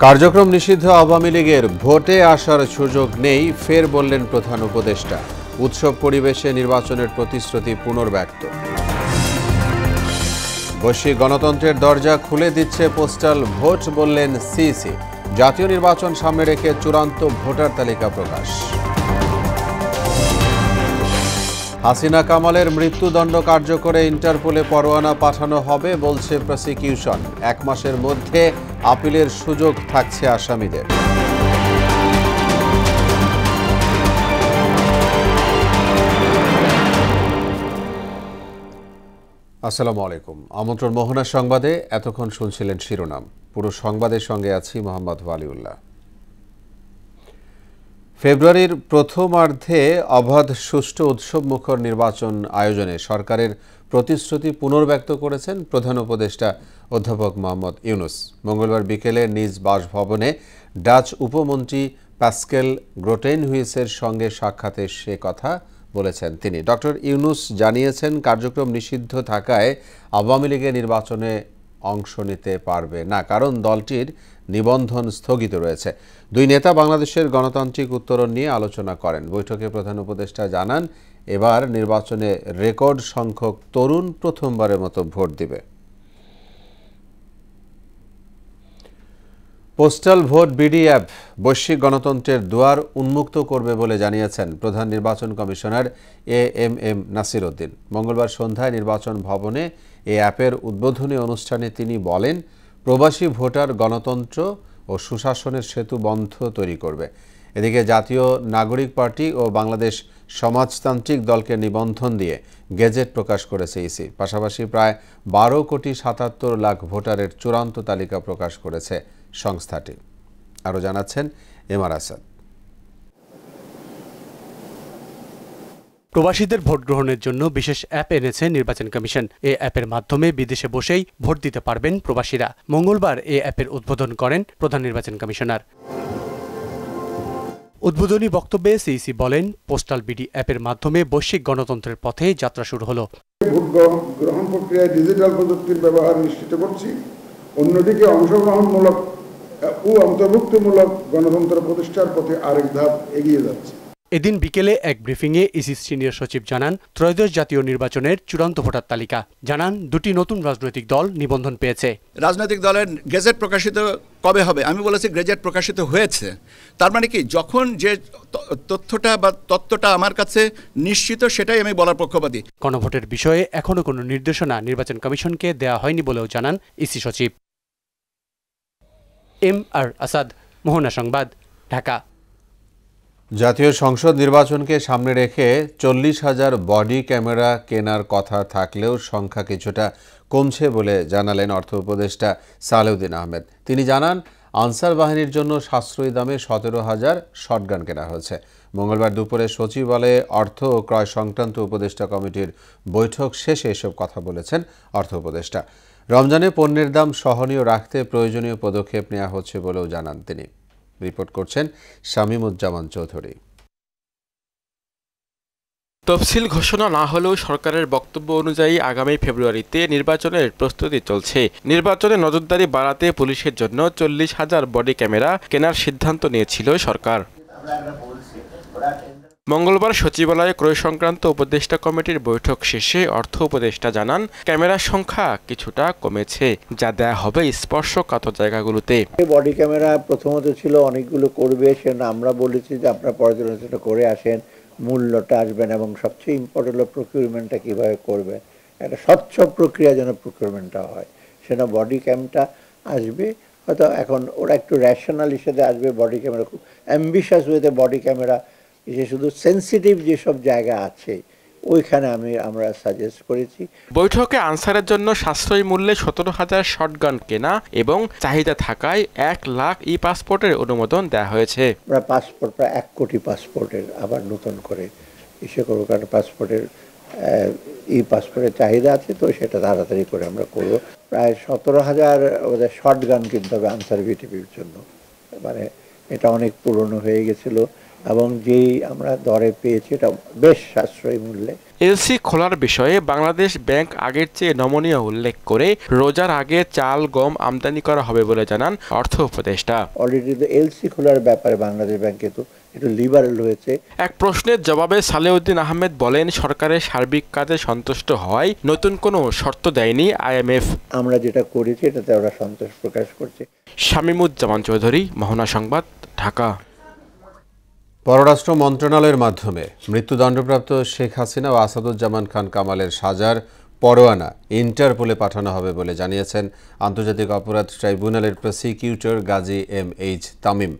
কার্যক্রম নিষিদ্ধ আওয়ামী লীগের ভোটে আসার সুযোগ নেই, ফের বললেন প্রধান উপদেষ্টা। উৎসব পরিবেশে নির্বাচনের প্রতিশ্রুতি পুনর্ব্যক্ত। বৈশ্বিক গণতন্ত্রের দরজা খুলে দিচ্ছে পোস্টাল ভোট, বললেন সিইসি। জাতীয় নির্বাচন সামনে রেখে চূড়ান্ত ভোটার তালিকা প্রকাশ। হাসিনা কামালের মৃত্যুদণ্ড কার্যকরে ইন্টারপোলে পরোয়ানা পাঠানো হবে, বলছে প্রসিকিউশন। 1 মাসের মধ্যে আপিলের সুযোগ থাকছে আসামিদের। আসসালামু আলাইকুম। আমন্ত্রণ মোহনা সংবাদে। এতক্ষণ শুনছিলেন শিরোনাম। পুরো সংবাদের সঙ্গে আছি মোহাম্মদ ওয়ালিউল্লাহ। ফেব্রুয়ারির প্রথমার্ধে অবাধ, সুষ্ঠু, উৎসবমুখর নির্বাচন আয়োজনে সরকারের প্রতিশ্রুতি পুনর্ব্যক্ত করেছেন প্রধান উপদেষ্টা অধ্যাপক মোহাম্মদ ইউনুস। মঙ্গলবার বিকেলে নিজ বাসভবনে ডাচ উপমন্ত্রী প্যাসকেল গ্রোটেনহুইসের সঙ্গে সাক্ষাতে সে কথা বলেছেন তিনি। ডক্টর ইউনুস জানিয়েছেন, কার্যক্রম নিষিদ্ধ থাকায় আওয়ামী লীগের নির্বাচনে অংশ নিতে পারবে না, কারণ দলটির নিবন্ধন স্থগিত রয়েছে। দুই নেতা বাংলাদেশের গণতান্ত্রিক উত্তরণ নিয়ে আলোচনা করেন। বৈঠকে প্রধান উপদেষ্টা জানান, এবার নির্বাচনে রেকর্ড সংখ্যক তরুণ প্রথমবারের মতো ভোট দিবে। পোস্টাল ভোট বিডি অ্যাপ বৈশ্বিক গণতন্ত্রের দুয়ার উন্মুক্ত করবে বলে জানিয়েছেন প্রধান নির্বাচন কমিশনার এএমএম নাসির উদ্দিন। মঙ্গলবার সন্ধ্যায় নির্বাচন ভবনে এই অ্যাপের উদ্বোধনী অনুষ্ঠানে তিনি বলেন, প্রবাসী ভোটার গণতন্ত্র ও সুশাসনের সেতু বন্ধ তৈরি করবে। এদিকে জাতীয় নাগরিক পার্টি ও বাংলাদেশ সমাজতান্ত্রিক দলকে নিবন্ধন দিয়ে গেজেট প্রকাশ করেছে ইসি। পাশাপাশি প্রায় 12,77,00,000 ভোটারের চূড়ান্ত তালিকা প্রকাশ করেছে সংস্থাটি। আরও জানাচ্ছেন এমআর আসাদ। প্রবাসীদের ভোট গ্রহণের জন্য বিশেষ অ্যাপ এনেছে নির্বাচন কমিশন। এই অ্যাপের মাধ্যমে বিদেশে বসেই ভোট দিতে পারবেন প্রবাসীরা। মঙ্গলবার এই অ্যাপের উদ্বোধন করেন প্রধান নির্বাচন কমিশনার। উদ্বোধনী বক্তব্যে সিইসি বলেন, পোস্টাল বিডি অ্যাপের মাধ্যমে বৈশ্বিক গণতন্ত্রের পথে যাত্রা শুরু হলো। ভোট গ্রহণ প্রক্রিয়ায় ডিজিটাল প্রযুক্তির ব্যবহার নিশ্চিত করছি। অন্যদিকে অংশগ্রহণমূলক ও অন্তর্ভুক্তমূলক গণতন্ত্র প্রতিষ্ঠার পথে আরেক ধাপ এগিয়ে যাচ্ছে। এদিন বিকেলে এক ব্রিফিংয়ে ইসি সিনিয়র সচিব জানান, ত্রয়োদশ জাতীয় নির্বাচনের চূড়ান্ত ভোটার তালিকা। জানান, 2টি নতুন রাজনৈতিক দল নিবন্ধন পেয়েছে। রাজনৈতিক দলের গেজেট প্রকাশিত কবে হবে? আমি বলেছি গেজেট প্রকাশিত হয়েছে। তার মানে কি, যখন যে তথ্যটা বা তত্ত্বটা আমার কাছে নিশ্চিত, সেটাই আমি বলার পক্ষপাতী। গণভোটের বিষয়ে এখনো কোনো নির্দেশনা নির্বাচন কমিশনকে দেওয়া হয়নি বলেও জানান ইসি সচিব। এমআর আসাদ, মোহনা সংবাদ, ঢাকা। জাতীয় সংসদ নির্বাচনকে সামনে রেখে 40,000 বডি ক্যামেরা কেনার কথা থাকলেও সংখ্যা কিছুটা কমছে বলে জানালেন অর্থ উপদেষ্টা সালেউদ্দিন আহমেদ। তিনি জানান, আনসার বাহিনীর জন্য সাশ্রয়ী দামে 17,000 শটগান কেনা হয়েছে। মঙ্গলবার দুপুরে সচিবালয়ে অর্থ ও ক্রয় সংক্রান্ত উপদেষ্টা কমিটির বৈঠক শেষে এসব কথা বলেছেন অর্থ উপদেষ্টা। রমজানে পণ্যের দাম সহনীয় রাখতে প্রয়োজনীয় পদক্ষেপ নেওয়া হচ্ছে বলেও জানান তিনি। রিপোর্ট করছেন শামীমুজ্জামান চৌধুরী। তফসিল ঘোষণা না হলেও সরকারের বক্তব্য অনুযায়ী আগামী ফেব্রুয়ারিতে নির্বাচনের প্রস্তুতি চলছে। নির্বাচনে নজরদারি বাড়াতে পুলিশের জন্য 40,000 বডি ক্যামেরা কেনার সিদ্ধান্ত নিয়েছিল সরকার। মঙ্গলবার সচিবালয়ে ক্রয় সংক্রান্ত উপদেষ্টা কমিটির বৈঠক শেষে অর্থ উপদেষ্টা জানান, ক্যামেরার সংখ্যা কিছুটা কমেছে, যা দেয়া হবে স্পর্শকাতর জায়গাগুলোতে। বডি ক্যামেরা প্রথমত ছিল অনেকগুলো করবে, সেটা আমরা বলেছি যে আপনারা পর্যালোচনা করে আসেন, মূল্যটা আসবেন, এবং সবচেয়ে ইম্পর্টেন্ট হলো প্রকিউরমেন্টটা কীভাবে করবেন। একটা স্বচ্ছ প্রক্রিয়া যেন প্রকিউরমেন্টটা হয়, সেটা বডি ক্যামটা আসবে। হয়তো এখন ওরা একটু র্যাশনাল হিসেবে আসবে। বডি ক্যামেরা খুব অ্যাম্বিশাস ওয়েতে বডি ক্যামেরা, যে শুধু সেন্সিটিভ যেসব জায়গা আছে ওইখানে আমরা সাজেস্ট করেছি। বৈঠকে আনসারের জন্য সাশ্রয়ী মূল্যে 17,000 শটগান কেনা এবং চাহিদা থাকায় 1 লাখ ই পাসপোর্টের অনুমোদন দেওয়া হয়েছে। আমরা পাসপোর্ট প্রায় 1 কোটি পাসপোর্টের আবার নতুন করে ইস্যু করবো, কারণ পাসপোর্টের ই পাসপোর্টের চাহিদা আছে, তো সেটা তাড়াতাড়ি করে আমরা করব। প্রায় 17,000 ওদের শটগান কিনতে হবে আনসার ভিটিপির জন্য। মানে এটা অনেক পুরনো হয়ে গেছিলো। এবং যেই আমরা দরে পেয়েছি এটা বেশ সাশ্রয়ী মূল্যে। এলসি খোলার বিষয়ে বাংলাদেশ ব্যাংক আগের চেয়ে নমনীয় উল্লেখ করে রোজার আগে চাল গম আমদানি করা হবে বলে জানান অর্থ উপদেষ্টা। অলরেডি এলসি খোলার ব্যাপারে বাংলাদেশ ব্যাংক একটু লিবারেল হয়েছে। এক প্রশ্নের জবাবে সালেউদ্দিন আহমেদ বলেন, সরকারের সার্বিক কাজে সন্তুষ্ট হওয়ায় নতুন কোনো শর্ত দেয়নি IMF। আমরা যেটা করেছি এটাতে ওরা সন্তোষ প্রকাশ করছে। শামীমুজ্জামান চৌধুরী, মোহনা সংবাদ, ঢাকা। পররাষ্ট্র মন্ত্রণালয়ের মাধ্যমে মৃত্যুদণ্ডপ্রাপ্ত শেখ হাসিনা ও আসাদুজ্জামান খান কামালের সাজার পরোয়ানা ইন্টারপোলে পাঠানো হবে বলে জানিয়েছেন আন্তর্জাতিক অপরাধ ট্রাইব্যুনালের প্রসিকিউটর গাজী MH তামিম।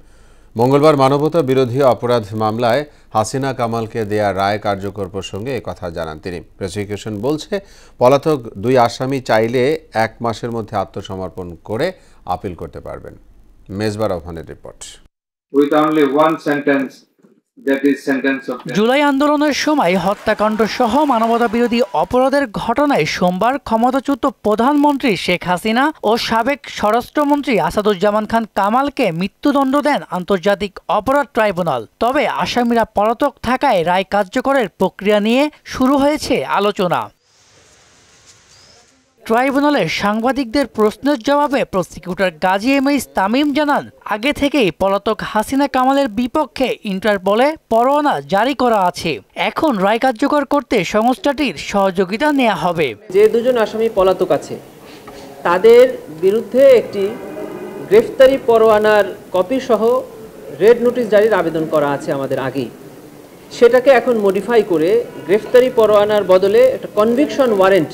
মঙ্গলবার মানবতা বিরোধী অপরাধ মামলায় হাসিনা কামালকে দেয়া রায় কার্যকর প্রসঙ্গে একথা জানান তিনি। প্রসিকিউশন বলছে, পলাতক দুই আসামি চাইলে 1 মাসের মধ্যে আত্মসমর্পণ করে আপিল করতে পারবেন। মেজবা রহমানের report. With only one sentence, that is sentence of death. July আন্দোলনের সময় হত্যাকাণ্ড সহ মানবতা বিরোধী অপরাধের ঘটনায় সোমবার ক্ষমতাচ্যুত প্রধানমন্ত্রী শেখ হাসিনা ও সাবেক স্বরাষ্ট্রমন্ত্রী আসাদুজ্জামান খান কামালকে মৃত্যুদণ্ড দেন আন্তর্জাতিক অপরাধ ট্রাইব্যুনাল। তবে আসামিরা পলাতক থাকায় রায় কার্যকরের প্রক্রিয়া নিয়ে শুরু হয়েছে আলোচনা। ট্রাইব্যুনালের সাংবাদিকদের প্রশ্নের জবাবে প্রসিকিউটর গাজী MH তামিম জানান, আগে থেকেই পলাতক হাসিনা কামালের বিপক্ষে ইন্টারপোলে পরোয়ানা জারি করা আছে। এখন রায় কার্যকর করতে সংস্থাটির সহযোগিতা নেওয়া হবে। যে দুজন আসামি পলাতক আছে তাদের বিরুদ্ধে একটি গ্রেফতারি পরোয়ানার কপি সহ রেড নোটিশ জারির আবেদন করা আছে আমাদের আগেই। সেটাকে এখন মডিফাই করে গ্রেফতারি পরোয়ানার বদলে একটা কনভিকশন ওয়ারেন্ট,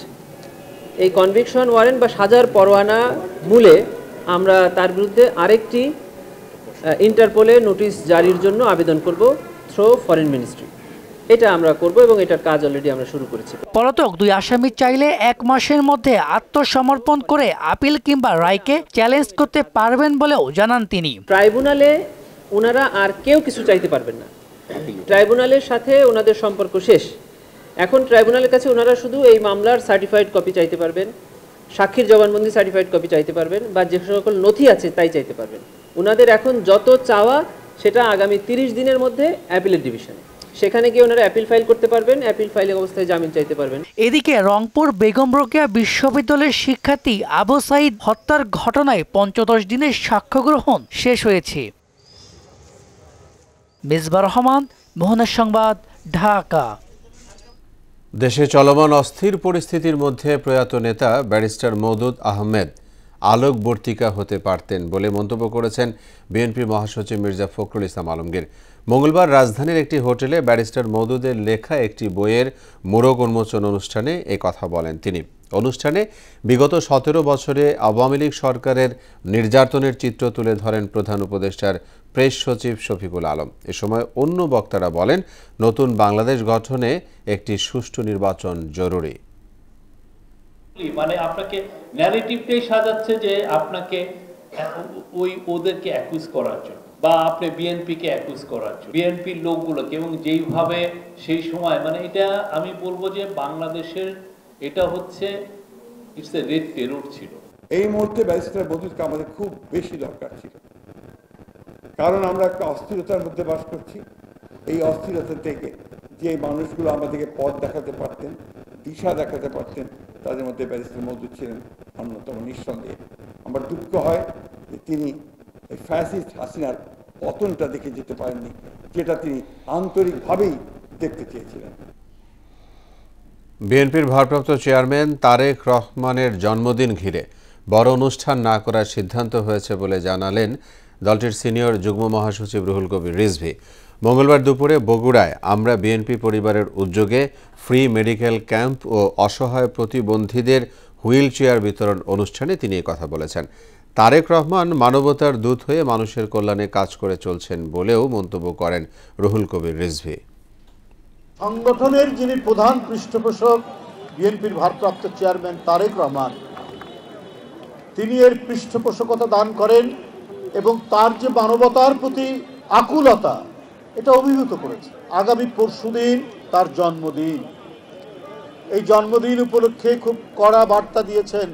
এই কনভিকশন ওয়ারেন্ট বা সাজার পরোয়ানা মূলে আমরা তার বিরুদ্ধে আরেকটি ইন্টারপোলে নোটিশ জারির জন্য আবেদন করব থ্রু ফরেন মিনিস্ট্রি। এটা আমরা করব এবং এটার কাজ অলরেডি আমরা শুরু করেছি। পলাতক দুই আসামি চাইলে 1 মাসের মধ্যে আত্মসমর্পণ করে আপিল কিংবা রায়কে চ্যালেঞ্জ করতে পারবেন বলেও জানান তিনি। ট্রাইব্যুনালে ওনারা আর কেউ কিছু চাইতে পারবেন না, ট্রাইব্যুনালের সাথে ওনাদের সম্পর্ক শেষ। এখন ট্রাইব্যুনালের কাছে ওনারা শুধু এই মামলার সার্টিফাইড কপি চাইতে পারবেন, সাক্ষীর জবানবন্দি সার্টিফাইড কপি চাইতে পারবেন, বা যে সকল নথি আছে তাই চাইতে পারবেন। ওনাদের এখন যত চাওয়া সেটা আগামী 30 দিনের মধ্যে অ্যাপিলের ডিভিশনে, সেখানে গিয়ে ওনারা অ্যাপিল ফাইল করতে পারবেন, অ্যাপিল ফাইলের অবস্থায় জামিন চাইতে পারবেন। এদিকে রংপুর বেগম রোকেয়া বিশ্ববিদ্যালয়ের শিক্ষার্থী আবু সাইদ হত্যার ঘটনায় 15 দিনের সাক্ষ্য গ্রহণ শেষ হয়েছে। মেজবা রহমান, মোহনা সংবাদ, ঢাকা। দেশে চলমান অস্থির পরিস্থিতির মধ্যে প্রয়াত নেতা ব্যারিস্টার মওদুদ আহমেদ আলোকবর্তিকা হতে পারতেন বলে মন্তব্য করেছেন বিএনপির মহাসচিব মির্জা ফখরুল ইসলাম আলমগীর। মঙ্গলবার রাজধানীর একটি হোটেলে ব্যারিস্টার মওদুদের লেখা একটি বইয়ের মোড়ক উন্মোচন অনুষ্ঠানে এ কথা বলেন তিনি। অনুষ্ঠানে বিগত 17 বছরে আওয়ামী লীগ সরকারের নির্যাতনের চিত্র তুলে ধরেন প্রধান উপদেষ্টার প্রেস সচিব শফিকুল আলম। এ সময় অন্য বক্তারা বলেন, নতুন বাংলাদেশ গঠনে একটি সুষ্ঠু নির্বাচন জরুরি। মানে আপনাকে ন্যারেটিভটাই সাজাচ্ছে যে আপনাকে ওদেরকে অ্যাকুজ করার জন্য, বা আপনি বিএনপিকে অ্যাকুজ করার জন্য, বিএনপির লোকগুলোকে, এবং যেইভাবে সেই সময় মানে এটা আমি বলবো যে বাংলাদেশের এটা হচ্ছে ইটস এ রেড টেরর ছিল। এই মুহূর্তে ব্যারিস্টার মওদুদকে আমাদের খুব বেশি দরকার ছিল, কারণ আমরা একটা অস্থিরতার মধ্যে বাস করছি। এই অস্থিরতা থেকে যে মানুষগুলো আমাদেরকে পথ দেখাতে পারতেন, দিশা দেখাতে পারতেন, তাদের মধ্যে ব্যারিস্টার মওদুদ ছিলেন অন্যতম, নিঃসন্দেহে। আমার দুঃখ হয় যে তিনি এই ফ্যাসিস্ট হাসিনার পতনটা দেখে যেতে পারেননি, যেটা তিনি আন্তরিকভাবেই দেখতে চেয়েছিলেন। বিএনপির ভারপ্রাপ্ত চেয়ারম্যান তারেক রহমানের জন্মদিন ঘিরে বড় অনুষ্ঠান না করার সিদ্ধান্ত হয়েছে বলে জানালেন দলটির সিনিয়র যুগ্ম মহাসচিব রুহুল কবির রিজভী। মঙ্গলবার দুপুরে বগুড়ায় আমরা বিএনপি পরিবারের উদ্যোগে ফ্রি মেডিকেল ক্যাম্প ও অসহায় প্রতিবন্ধীদের হুইল চেয়ার বিতরণ অনুষ্ঠানে তিনি এই কথা বলেছেন। তারেক রহমান মানবতার দূত হয়ে মানুষের কল্যাণে কাজ করে চলছেন বলেও মন্তব্য করেন রুহুল কবির রিজভী। সংগঠনের যিনি প্রধান পৃষ্ঠপোষক বিএনপির ভারপ্রাপ্ত চেয়ারম্যান তারেক রহমান, তিনি এর পৃষ্ঠপোষকতা দান করেন এবং তার যে মানবতার প্রতি আকুলতা, এটা অভিভূত করেছে। আগামী পরশুদিন তার জন্মদিন। এই জন্মদিন উপলক্ষে খুব কড়া বার্তা দিয়েছেন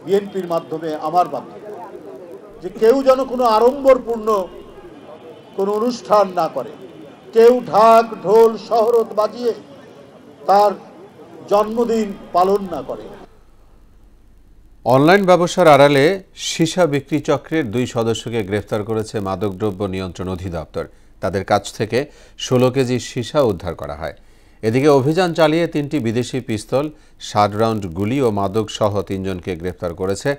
বিএনপির মাধ্যমে, আমার মাধ্যমে, যে কেউ যেন কোনো আড়ম্বরপূর্ণ কোনো অনুষ্ঠান না করে, কেউ ঢাক ঢোল শহরত বাজিয়ে তার জন্মদিন পালন না করে। অনলাইন ব্যবসার আড়ালে সীসা বিক্রি চক্রের 2 সদস্যকে গ্রেফতার করেছে মাদকদ্রব্য নিয়ন্ত্রণ অধিদপ্তর। তাদের কাছ থেকে 16 কেজি সীসা উদ্ধার করা হয়। এদিকে অভিযান চালিয়ে 3টি বিদেশি পিস্তল, 60 রাউন্ড গুলি ও মাদক সহ 3 জনকে গ্রেফতার করেছে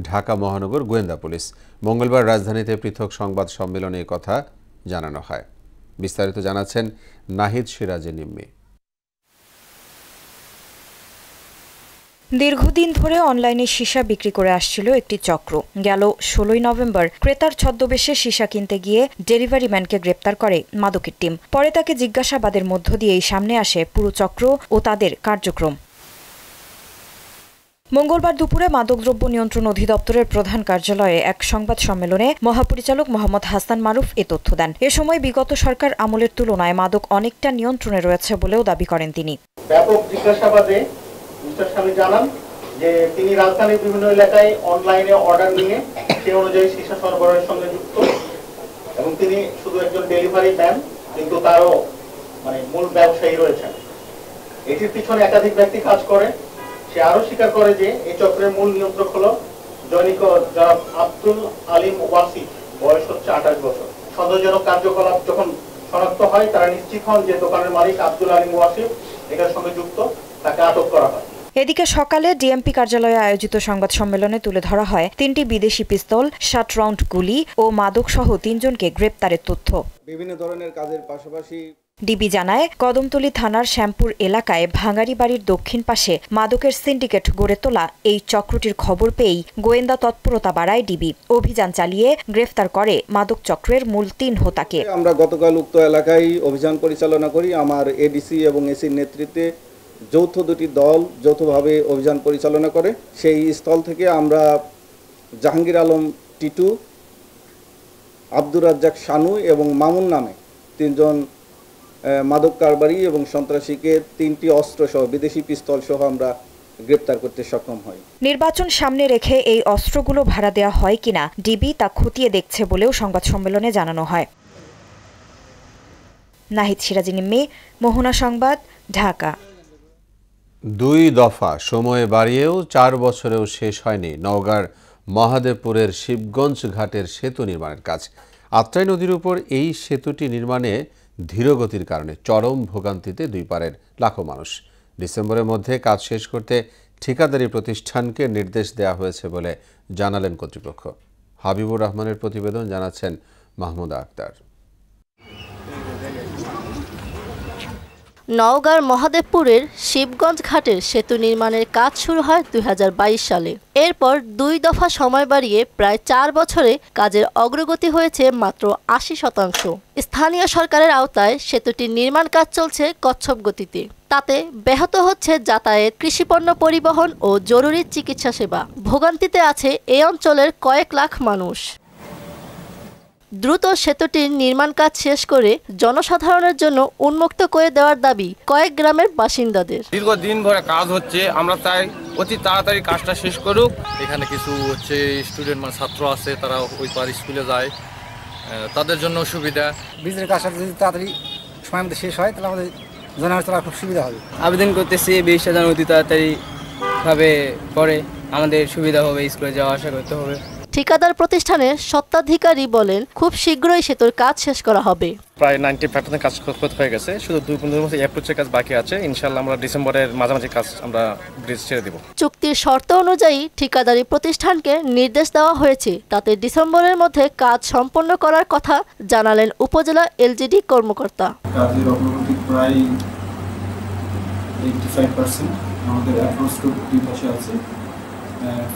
ঢাকা মহানগর গোয়েন্দা পুলিশ। মঙ্গলবার রাজধানীতে পৃথক সংবাদ সম্মেলনে এই কথা জানানো হয়। বিস্তারিত জানাচ্ছেন নাহিদ সিরাজে নিম্মি। দীর্ঘদিন ধরে অনলাইনে সীসা বিক্রি করে আসছিল একটি চক্র। গেল 16 নভেম্বর ক্রেতার ছদ্মবেশে সীসা কিনতে গিয়ে ডেলিভারি ম্যানকে গ্রেপ্তার করে মাদকের টিম। পরে তাকে জিজ্ঞাসাবাদের মধ্য দিয়েই সামনে আসে পুরো চক্র ও তাদের কার্যক্রম। মঙ্গলবার দুপুরে মাদকদ্রব্য নিয়ন্ত্রণ অধিদপ্তরের প্রধান কার্যালয়ে এক সংবাদ সম্মেলনে মহাপরিচালক মোহাম্মদ হাসান মারুফ এ তথ্য দেন। এ সময় বিগত সরকার আমলের তুলনায় মাদক অনেকটা নিয়ন্ত্রণে রয়েছে বলেও দাবি করেন তিনি। ব্যাপক জিজ্ঞাসাবাদে মিস্টার স্বামী জানান যে তিনি রাজধানীর বিভিন্ন এলাকায় অনলাইনে অর্ডার নিয়ে সেই অনুযায়ী সীসা সরবরাহের সঙ্গে যুক্ত এবং তিনি শুধু একজন ডেলিভারি ম্যান, কিন্তু তারও মূল ব্যবসায়ী রয়েছেন। এটির পিছনে একাধিক ব্যক্তি কাজ করে। সে আরো স্বীকার করে যে এই চক্রের মূল নিয়ন্ত্রক হল জনৈক জনাব আব্দুল আলিম ওয়াসিফ, বয়স হচ্ছে 28 বছর। সন্দেহজনক কার্যকলাপ যখন শনাক্ত হয়, তারা নিশ্চিত হন যে দোকানের মালিক আব্দুল আলিম ওয়াসিফ এটার সঙ্গে যুক্ত, তাকে আটক করা হয়। এদিকে সকালে ডিএমপি কার্যালয়ে আয়োজিত সংবাদ সম্মেলনে তুলে ধরা হয় 3টি বিদেশি পিস্তল, 60 রাউন্ড গুলি ও মাদক সহ 3 জনকে গ্রেপ্তারের তথ্য। বিভিন্ন ধরনের কাজের পাশাপাশি ডিবি জানায়, কদমতলী থানার শ্যামপুর এলাকায় ভাঙারি বাড়ির দক্ষিণ পাশে মাদকের সিন্ডিকেট গড়ে তোলা এই চক্রটির খবর পেয়েই গোয়েন্দা তৎপরতা বাড়ায় ডিবি। অভিযান চালিয়ে গ্রেফতার করে মাদক চক্রের মূল 3 হোতাকে। আমরা গতকাল উক্ত এলাকায় অভিযান পরিচালনা করি। আমার এডিসি এবং এসির নেতৃত্বে যৌথ 2টি দল যৌথভাবে অভিযান পরিচালনা করে। সেই স্থল থেকে আমরা জাহাঙ্গীর আলম টিটু, আব্দুর রাজ্জাক শানু এবং মামুন নামে 3 জন মাদক কারবারি এবং সন্ত্রাসীকে 3টি অস্ত্র সহ বিদেশি পিস্তল সহ আমরা গ্রেপ্তার করতে সক্ষম হই। নির্বাচন সামনে রেখে এই অস্ত্রগুলো ভাড়া দেওয়া হয় কিনা ডিবি তা খতিয়ে দেখছে বলেও সংবাদ সম্মেলনে জানানো হয়। নাহিদ সিরাজি নিম্মি, মোহনা সংবাদ, ঢাকা। 2 দফা সময় বাড়িয়েও 4 বছরেও শেষ হয়নি নওগাঁর মহাদেবপুরের শিবগঞ্জ ঘাটের সেতু নির্মাণের কাজ। আত্রাই নদীর উপর এই সেতুটি নির্মাণে ধীরগতির কারণে চরম ভোগান্তিতে 2 পারের লাখো মানুষ। ডিসেম্বরের মধ্যে কাজ শেষ করতে ঠিকাদারি প্রতিষ্ঠানকে নির্দেশ দেওয়া হয়েছে বলে জানালেন কর্তৃপক্ষ। হাবিবুর রহমানের প্রতিবেদন, জানাচ্ছেন মাহমুদা আক্তার। নওগাঁর মহাদেবপুরের শিবগঞ্জ ঘাটের সেতু নির্মাণের কাজ শুরু হয় 2022 সালে। এরপর 2 দফা সময় বাড়িয়ে প্রায় 4 বছরে কাজের অগ্রগতি হয়েছে মাত্র 80%। স্থানীয় সরকারের আওতায় সেতুটির নির্মাণ কাজ চলছে কচ্ছপ গতিতে। তাতে ব্যাহত হচ্ছে যাতায়াত, কৃষিপণ্য পরিবহন ও জরুরি চিকিৎসা সেবা। ভোগান্তিতে আছে এই অঞ্চলের কয়েক লাখ মানুষ। দ্রুত সেতুটির নির্মাণ কাজ শেষ করে জনসাধারণের জন্য উন্মুক্ত করে দেওয়ার দাবি কয়েক গ্রামের বাসিন্দাদের। দীর্ঘদিন ধরে কাজ হচ্ছে, আমরা চাই অতি তাড়াতাড়ি কাজটা শেষ করুক। এখানে কিছু স্টুডেন্ট ছাত্র আছে, তারা ওই পার স্কুলে যায়, তাদের জন্য সুবিধা। ব্রিজের কাজটা যদি তাড়াতাড়ি সময়ের মধ্যে শেষ হয় তাহলে আমাদের জনসাধারণের খুব সুবিধা হবে। আবেদন করতেছি ব্রিজটা যেন অতি তাড়াতাড়ি ভাবে করে আমাদের সুবিধা হবে, স্কুলে যাওয়া আসা করতে হবে। ঠিকাদার প্রতিষ্ঠানের স্বত্বাধিকারী বলেন, খুব শীঘ্রই সেতুর কাজ শেষ করা হবে। প্রায় 90% কাজ হয়ে গেছে, শুধু 2-3 মাসের অ্যাপ্রোচের কাজ বাকি আছে। ইনশাআল্লাহ আমরা ডিসেম্বরের মাঝামাঝি কাজ আমরা ব্রিজ ছেড়ে দেব। চুক্তির শর্ত অনুযায়ী ঠিকাদারি প্রতিষ্ঠানকে নির্দেশ দেওয়া হয়েছে, তাতে ডিসেম্বরের মধ্যে কাজ সম্পন্ন করার কথা জানালেন উপজেলা এলজিডি কর্মকর্তা। কাজের অগ্রগতি প্রায় 85%। আমাদের অ্যাপ্রোচ দুই পাশে আছে,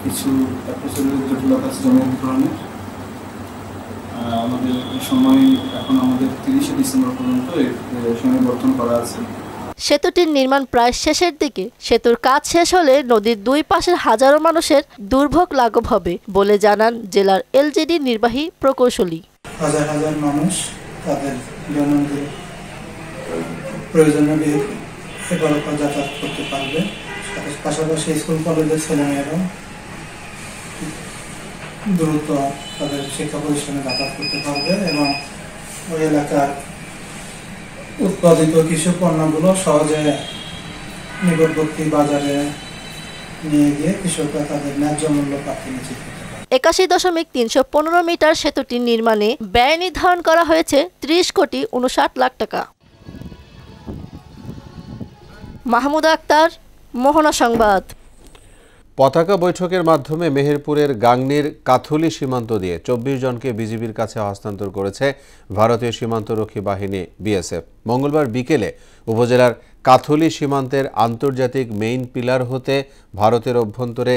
কিছু অ্যাপ্রোচের জটিলতা আছে জমির ধরনের। আমাদের সময় এখন আমাদের 30 ডিসেম্বর পর্যন্ত সময় বর্তন করা আছে। সেতুটির নির্মাণ প্রায় শেষের দিকে। সেতুর কাজ শেষ হলে নদীর 2 পাশের হাজারো মানুষের দুর্ভোগ লাঘব হবে বলে জানান জেলার এলজিডি নির্বাহী প্রকৌশলী। হাজার হাজার মানুষ তাদের দৈনন্দিন প্রয়োজনীয় এবার যাতায়াত করতে পারবে। পাশাপাশি স্কুল কলেজের ছেলেমেয়েরা দ্রুত তাদের শিক্ষা প্রতিষ্ঠানে যাতায়াত করতে পারবে এবং ওই এলাকার উৎপাদিত কৃষি পণ্যগুলো সহজে নিকটবর্তী বাজারে নিয়ে গিয়ে কৃষকরা তাদের ন্যায্য মূল্য প্রাপ্তি নিশ্চিত করতে পারে। 81.315 মিটার সেতুটির নির্মাণে ব্যয় নির্ধারণ করা হয়েছে 30,59,00,000 টাকা। মাহমুদা আক্তার, মোহনা সংবাদ। পতাকা বৈঠকের মাধ্যমে মেহেরপুরের গাংনীর কাথুলি সীমান্ত দিয়ে 24 জনকে বিজিবির কাছে হস্তান্তর করেছে ভারতীয় সীমান্তরক্ষী বাহিনী বিএসএফ। মঙ্গলবার বিকেলে উপজেলার কাথুলি সীমান্তের আন্তর্জাতিক মেইন পিলার হতে ভারতের অভ্যন্তরে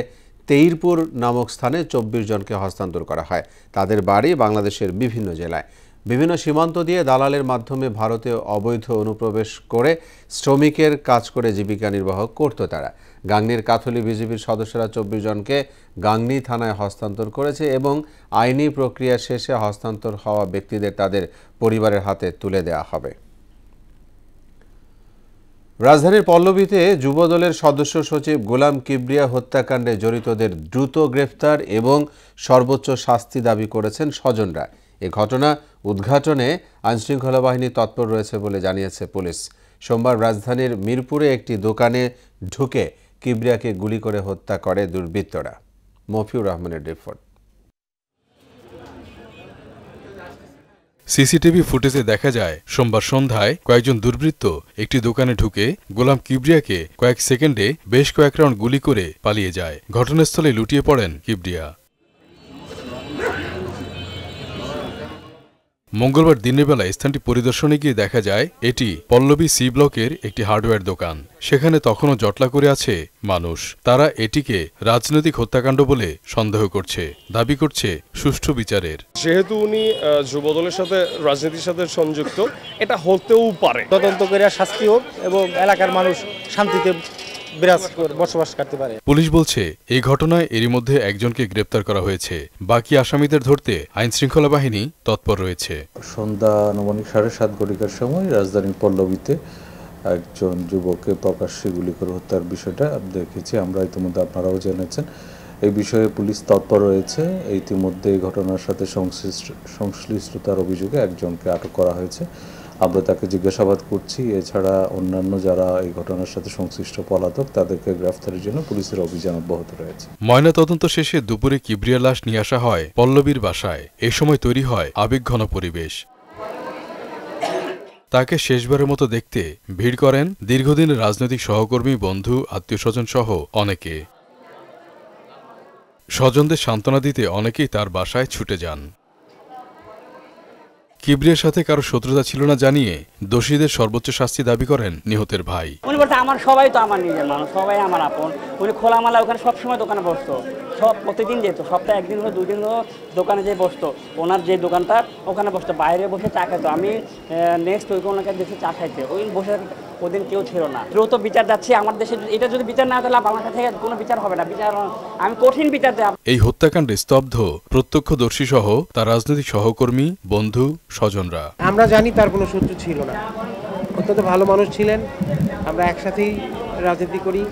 তেইরপুর নামক স্থানে 24 জনকে হস্তান্তর করা হয়। তাদের বাড়ি বাংলাদেশের বিভিন্ন জেলায়। বিভিন্ন সীমান্ত দিয়ে দালালের মাধ্যমে ভারতে অবৈধ অনুপ্রবেশ করে শ্রমিকের কাজ করে জীবিকা নির্বাহ করত তারা। গাংনীর কাথুলি বিজিবির সদস্যরা 24 জনকে গাংনী থানায় হস্তান্তর করেছে এবং আইনি প্রক্রিয়া শেষে হস্তান্তর হওয়া ব্যক্তিদের তাদের পরিবারের হাতে তুলে দেওয়া হবে। রাজধানীর পল্লবীতে যুবদলের সদস্য সচিব গোলাম কিবরিয়া হত্যাকাণ্ডে জড়িতদের দ্রুত গ্রেফতার এবং সর্বোচ্চ শাস্তি দাবি করেছেন স্বজনরা। এ ঘটনা উদ্ঘাটনে আইনশৃঙ্খলা বাহিনী তৎপর রয়েছে বলে জানিয়েছে পুলিশ। সোমবার রাজধানীর মিরপুরে একটি দোকানে ঢুকে কিবরিয়াকে গুলি করে হত্যা করে দুর্বৃত্তরা। মফিউর রহমানের রিপোর্ট। সিসিটিভি ফুটেজে দেখা যায় সোমবার সন্ধ্যায় কয়েকজন দুর্বৃত্ত একটি দোকানে ঢুকে গোলাম কিবরিয়াকে কয়েক সেকেন্ডে বেশ কয়েক রাউন্ড গুলি করে পালিয়ে যায়। ঘটনাস্থলে লুটিয়ে পড়েন কিবরিয়া। মঙ্গলবার দিনের বেলায় স্থানটি পরিদর্শনে গিয়ে দেখা যায় এটি পল্লবী সি ব্লকের একটি হার্ডওয়্যার দোকান। সেখানে তখনও জটলা করে আছে মানুষ। তারা এটিকে রাজনৈতিক হত্যাকাণ্ড বলে সন্দেহ করছে, দাবি করছে সুষ্ঠু বিচারের। যেহেতু উনি যুবদলের সাথে রাজনীতির সাথে সংযুক্ত, এটা হতেও পারে। তদন্ত করে শাস্তি হোক এবং এলাকার মানুষ শান্তিতে বসবাস করতে পারে। পুলিশ বলছে এই ঘটনায় এরই মধ্যে একজনকে গ্রেপ্তার করা হয়েছে। বাকি আসামিদের ধরতে আইনশৃঙ্খলা বাহিনী তৎপর রয়েছে। সন্ধ্যা আনুমানিক 7:30 ঘটিকার সময় রাজধানীর পল্লবীতে একজন যুবককে প্রকাশ্যে গুলি করে হত্যার বিষয়টা দেখেছি আমরা, ইতিমধ্যে আপনারাও জেনেছেন। এই বিষয়ে পুলিশ তৎপর রয়েছে। ইতিমধ্যে এই ঘটনার সাথে সংশ্লিষ্টতার অভিযোগে একজনকে আটক করা হয়েছে। আমরা তাকে জিজ্ঞাসাবাদ করছি। এছাড়া অন্যান্য যারা এই ঘটনার সাথে সংশ্লিষ্ট পলাতক তাদেরকে গ্রেফতারের জন্য পুলিশের অভিযান অব্যাহত রয়েছে। ময়নাতদন্ত শেষে দুপুরে কিবরিয়া লাশ নিয়ে আসা হয় পল্লবীর বাসায়। এই সময় তৈরি হয় আবেগঘন পরিবেশ। তাকে শেষবারের মতো দেখতে ভিড় করেন দীর্ঘদিনের রাজনৈতিক সহকর্মী, বন্ধু, আত্মীয়স্বজন সহ অনেকে। স্বজনদের সান্ত্বনা দিতে অনেকেই তার বাসায় ছুটে যান। কিবরিয়ার সাথে কারো শত্রুতা ছিল না জানিয়ে দোষীদের সর্বোচ্চ শাস্তি দাবি করেন নিহতের ভাই। উনি বলতে আমার সবাই তো আমার নিজের মানুষ, সবাই আমার আপন। উনি খোলামেলা ওখানে সবসময় দোকানে বসতো, সব প্রতিদিন যেত, সপ্তাহে একদিন হলো 2 দিন হলো দোকানে যেয়ে বসতো। ওনার যে দোকানটা ওখানে বসতো, বাইরে বসে চা খাইতো। আমি নেক্সট ওই ওনাকে দেখে চা খাইতে, ওই বসে ওদিন কেউ ছিল না। দ্রুত বিচার যাচ্ছে আমার দেশে। এটা যদি বিচার না তাহলে বাংলাদেশ থেকে কোনো বিচার হবে না। বিচার আমি কঠিন বিচার দেব। এই হত্যাকাণ্ডে স্তব্ধ প্রত্যক্ষদর্শী সহ তার রাজনৈতিক সহকর্মী, বন্ধু, স্বজনরা। আমরা জানি তার কোনো শত্রু ছিল না, অত্যন্ত ভালো মানুষ ছিলেন। আমরা একসাথেই রাজনীতি করি।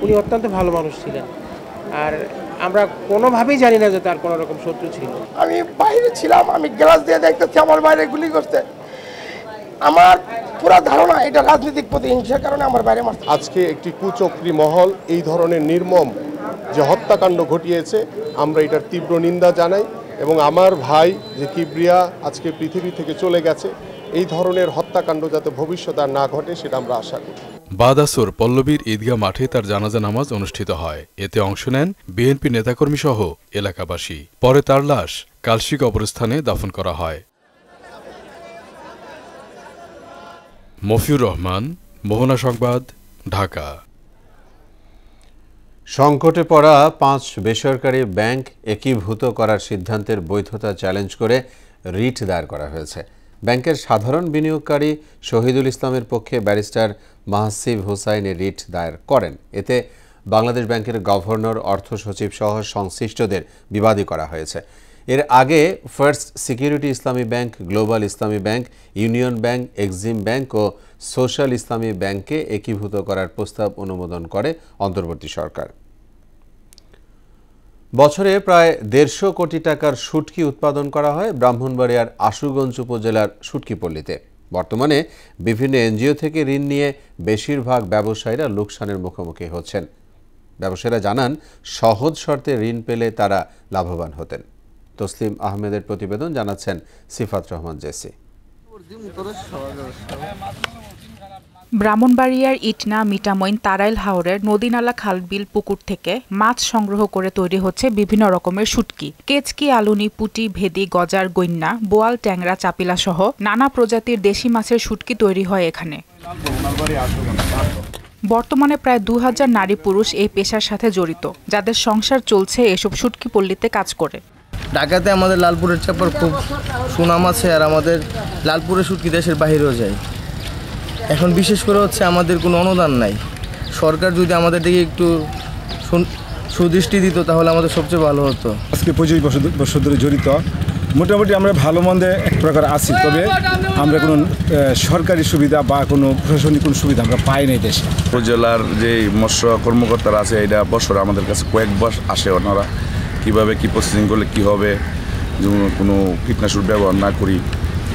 উনি অত্যন্ত ভালো মানুষ ছিলেন, আর আমরা কোনোভাবেই জানি না যে তার কোনো রকম শত্রু ছিল। আমি বাইরে ছিলাম, আমি গ্লাস দিয়ে দেখতেছি আমার বাইরে গুলি করতে। আমার পুরো ধারণা এটা রাজনৈতিক প্রতিহিংসার কারণে আমার বাইরে মারছে। আজকে একটি কুচক্রী মহল এই ধরনের নির্মম যে হত্যাকাণ্ড ঘটিয়েছে, আমরা এটার তীব্র নিন্দা জানাই এবং আমার ভাই যে কিবরিয়া আজকে পৃথিবী থেকে চলে গেছে, এই ধরনের হত্যাকাণ্ড যাতে ভবিষ্যতে আর না ঘটে সেটা আমরা আশা করি। বাদ আসর পল্লবীর ঈদগাহ মাঠে তার জানাজা নামাজ অনুষ্ঠিত হয়। এতে অংশ নেন বিএনপি নেতাকর্মী সহ এলাকাবাসী। পরে তার লাশ কালশী কবরস্থানে দাফন করা হয়। মফিউর রহমান, মোহনা সংবাদ, ঢাকা। সংকটে পড়া 5 বেসরকারি ব্যাংক একীভূত করার সিদ্ধান্তের বৈধতা চ্যালেঞ্জ করে রিট দায়ের করা হয়েছে। ব্যাংকের সাধারণ বিনিয়োগকারী শহীদুল ইসলামের পক্ষে ব্যারিস্টার মাহসিব হোসাইন রিট দায়ের করেন। এতে বাংলাদেশ ব্যাংকের গভর্নর, অর্থ সচিব সহ সংশ্লিষ্টদের বিবাদী করা হয়েছে। এর আগে first security Islami bank, global Islami bank, union bank, exim bank ও সোশ্যাল ইসলামী ব্যাংককে একীভূত করার প্রস্তাব অনুমোদন করে অন্তর্বর্তী সরকার। বছরে প্রায় 150 কোটি টাকার শুটকি উৎপাদন করা হয় ব্রাহ্মণবাড়িয়ার আশুগঞ্জ উপজেলার শুটকিপল্লীতে। বর্তমানে বিভিন্ন এনজিও থেকে ঋণ নিয়ে বেশিরভাগ ব্যবসায়ীরা লোকসানের মুখোমুখি হচ্ছেন। ব্যবসায়ীরা জানান, সহজ শর্তে ঋণ পেলে তারা লাভবান হতেন। তসলিম আহমেদের প্রতিবেদন, জানাচ্ছেন সিফাত রহমান জেসি। ব্রাহ্মণবাড়িয়ার ইটনা, মিঠামইন, তারাইল হাওরের নদীনালা, খালবিল, পুকুর থেকে মাছ সংগ্রহ করে তৈরি হচ্ছে বিভিন্ন রকমের শুটকি। কেচকি, আলুনি, পুঁটি, ভেদি, গজার, গৈন্না, বোয়াল, ট্যাংরা, চাপিলা সহ নানা প্রজাতির দেশি মাছের শুটকি তৈরি হয় এখানে। বর্তমানে প্রায় 2000 নারী পুরুষ এই পেশার সাথে জড়িত, যাদের সংসার চলছে এসব শুটকিপল্লীতে কাজ করে। ঢাকাতে আমাদের লালপুরের চাপড় খুব সুনাম আছে, আর আমাদের লালপুরের শুটকি দেশের বাইরেও যায়। এখন বিশেষ করে হচ্ছে আমাদের কোনো অনুদান নাই। সরকার যদি আমাদের দিকে একটু সুদৃষ্টি দিত তাহলে আমাদের সবচেয়ে ভালো হতো। আজকে 25 বছর ধরে জড়িত, মোটামুটি আমরা ভালো মন্দে এক প্রকার আছি, তবে আমরা কোনো সরকারি সুবিধা বা কোনো প্রশাসনিক কোনো সুবিধা আমরা পাই নাই দেশে। উপজেলার যে মৎস্য কর্মকর্তারা আছে, এটা বছরে আমাদের কাছে কয়েকবার আসে, ওনারা কীভাবে কী প্রসেসিং করলে কী হবে, যেমন কোনো কীটনাশক ব্যবহার না করি,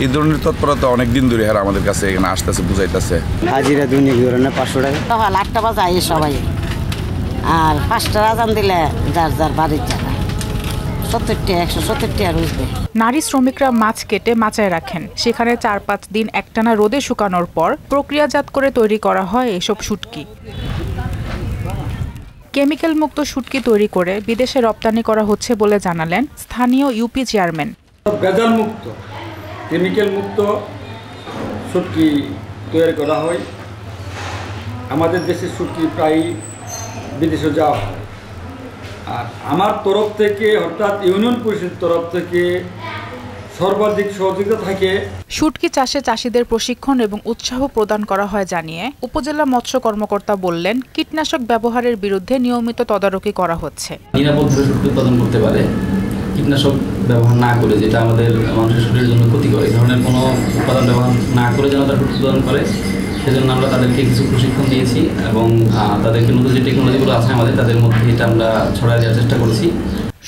এই ধরনের তৎপরতা অনেক দিন ধরে হ্যাঁ আমাদের কাছে এখানে আসতেছে, বুঝাইতেছে। হাজিরা দুনিয়া 500 টাকা, সকাল 8টা বাজে আই সবাই, আর 5টা আজান দিলে যার যার বাড়ির জায়গা 170 টাকা রুজবে। নারী শ্রমিকরা মাছ কেটে মাচায় রাখেন, সেখানে 4-5 দিন একটানা রোদে শুকানোর পর প্রক্রিয়াজাত করে তৈরি করা হয় এসব শুটকি। কেমিক্যাল মুক্ত শুটকি তৈরি করে বিদেশে রপ্তানি করা হচ্ছে বলে জানালেন স্থানীয় ইউপি চেয়ারম্যান। ভেজাল মুক্ত, কেমিক্যাল মুক্ত শুটকি তৈরি করা হয়। আমাদের দেশের শুটকি প্রায় বিদেশে যাওয়া হয়, আর আমার তরফ থেকে অর্থাৎ ইউনিয়ন পরিষদের তরফ থেকে সর্বাধিক সহযোগিতা থাকে। শুটকি চাষে চাষিদের প্রশিক্ষণ এবং উৎসাহ প্রদান করা হয় জানিয়ে উপজেলা মৎস্য কর্মকর্তা বললেন, কীটনাশক ব্যবহারের বিরুদ্ধে নিয়মিত তদারকি করা হচ্ছে। নিরাপদভাবে শুটকি উৎপাদন করতে পারে, কীটনাশক ব্যবহার না করে, যেটা আমাদের মানুষের শরীরের জন্য ক্ষতি করে, এই ধরনের কোনো উৎপাদন ব্যবহার না করে যেন তারা উৎপাদন করে, সেজন্য আমরা তাদেরকে কিছু প্রশিক্ষণ দিয়েছি এবং তাদেরকে নতুন যে টেকনোলজিগুলো আছে আমাদের, তাদের মধ্যে এটা আমরা ছড়ায় দেওয়ার চেষ্টা করেছি।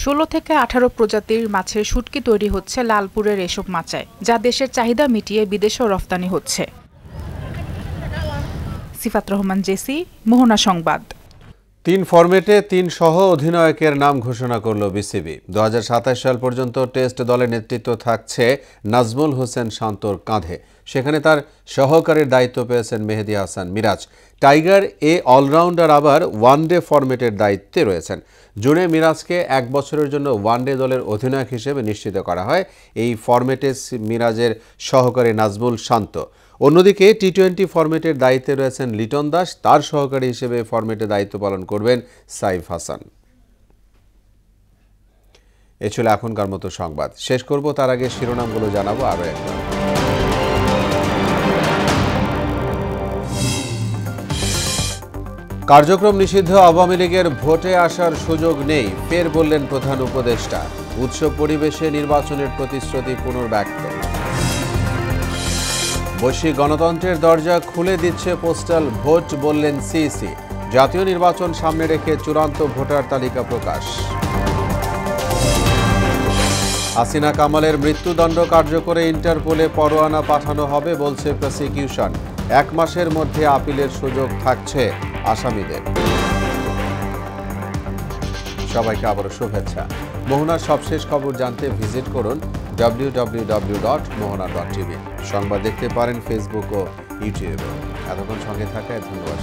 16 থেকে 18 প্রজাতির মাছের শুটকি তৈরি হচ্ছে লালপুরের এসব মাচায়, যা দেশের চাহিদা মিটিয়ে বিদেশেও রফতানি হচ্ছে। সিফাত রহমান জেসি, মোহনা সংবাদ। 3 ফরম্যাটে 3 সহ অধিনায়কের নাম ঘোষণা করল বিসিবি। 2027 সাল পর্যন্ত টেস্ট দলের নেতৃত্ব থাকছে নাজমুল হোসেন শান্তর কাঁধে। সেখানে তার সহকারীর দায়িত্ব পেয়েছেন মেহেদী হাসান মিরাজ। টাইগার এ অলরাউন্ডার আবার ওয়ানডে ফরম্যাটের দায়িত্বে রয়েছেন। জুনে মিরাজকে 1 বছরের জন্য ওয়ানডে দলের অধিনায়ক হিসেবে নিশ্চিত করা হয়। এই ফরম্যাটে মিরাজের সহকারী নাজমুল শান্ত। অন্যদিকে টি-20 ফরম্যাটের দায়িত্বে রয়েছেন লিটন দাস, তার সহকারী হিসেবে ফরম্যাটে দায়িত্ব পালন করবেন সাইফ হাসান। এ ছিল এখনকার মতো সংবাদ। শেষ করব তার আগে শিরোনামগুলো জানাবো আরও একবার। কার্যক্রম নিষিদ্ধ আওয়ামী লীগের ভোটে আসার সুযোগ নেই, ফের বললেন প্রধান উপদেষ্টা। উৎসব পরিবেশে নির্বাচনের প্রতিশ্রুতি পুনর্ব্যক্ত। বৈশ্বিক গণতন্ত্রের দরজা খুলে দিচ্ছে পোস্টাল ভোট, বললেন সিইসি। জাতীয় নির্বাচন সামনে রেখে চূড়ান্ত ভোটার তালিকা প্রকাশ। হাসিনা কামালের মৃত্যুদণ্ড কার্যকরে ইন্টারপোলে পরোয়ানা পাঠানো হবে, বলছে প্রসিকিউশন। 1 মাসের মধ্যে আপিলের সুযোগ থাকছে আসামিদের। সবাইকে আবারও শুভেচ্ছা। মোহনার সবশেষ খবর জানতে ভিজিট করুন www.mohana.tv। সংবাদ দেখতে পারেন ফেসবুক ও ইউটিউবে। এতক্ষণ সঙ্গে থাকায় ধন্যবাদ।